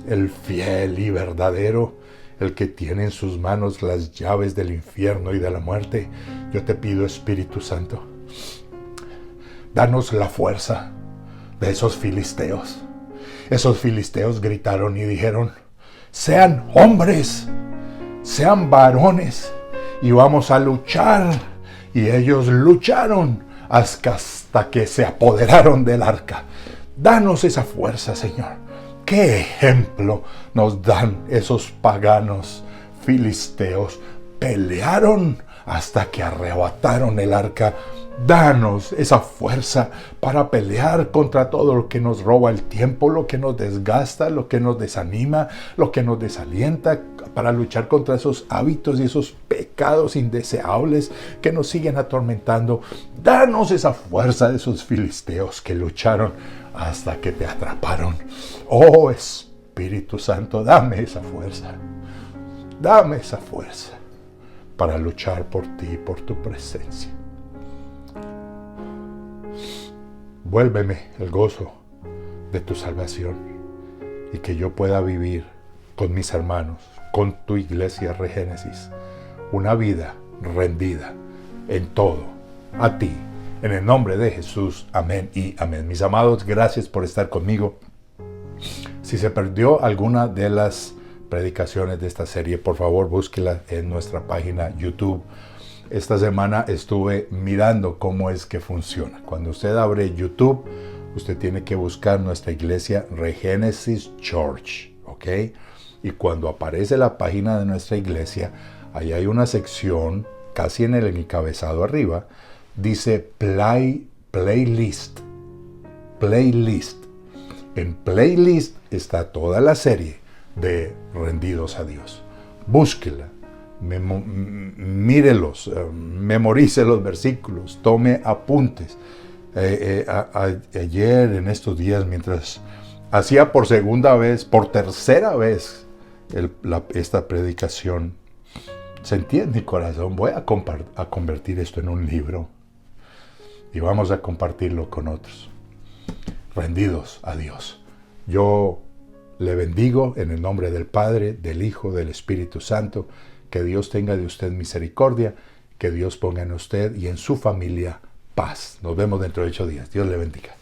el fiel y verdadero, el que tiene en sus manos las llaves del infierno y de la muerte. Yo te pido, Espíritu Santo, danos la fuerza de esos filisteos. Esos filisteos gritaron y dijeron: sean hombres, sean varones, y vamos a luchar. Y ellos lucharon hasta que se apoderaron del arca. Danos esa fuerza, Señor. ¿Qué ejemplo nos dan esos paganos filisteos? Pelearon hasta que arrebataron el arca. Danos esa fuerza para pelear contra todo lo que nos roba el tiempo, lo que nos desgasta, lo que nos desanima, lo que nos desalienta, para luchar contra esos hábitos y esos pecados indeseables que nos siguen atormentando. Danos esa fuerza de esos filisteos que lucharon hasta que te atraparon. Oh Espíritu Santo, dame esa fuerza. Dame esa fuerza para luchar por ti y por tu presencia. Vuélveme el gozo de tu salvación y que yo pueda vivir con mis hermanos, con tu iglesia Regénesis, una vida rendida en todo a ti. En el nombre de Jesús, amén y amén. Mis amados, gracias por estar conmigo. Si se perdió alguna de las predicaciones de esta serie, por favor búsquela en nuestra página YouTube. Esta semana estuve mirando cómo es que funciona. Cuando usted abre YouTube, usted tiene que buscar nuestra iglesia Regénesis Church, ¿ok? Y cuando aparece la página de nuestra iglesia, ahí hay una sección, casi en el encabezado arriba, dice Playlist. Playlist. En Playlist está toda la serie de Rendidos a Dios. Búsquela. Mírelos, memorice los versículos, tome apuntes. Ayer, en estos días, mientras hacía por segunda vez, por tercera vez esta predicación, sentí en mi corazón: voy a convertir esto en un libro y vamos a compartirlo con otros. Rendidos a Dios. Yo le bendigo en el nombre del Padre, del Hijo, del Espíritu Santo. Que Dios tenga de usted misericordia, que Dios ponga en usted y en su familia paz. Nos vemos dentro de 8 días. Dios le bendiga.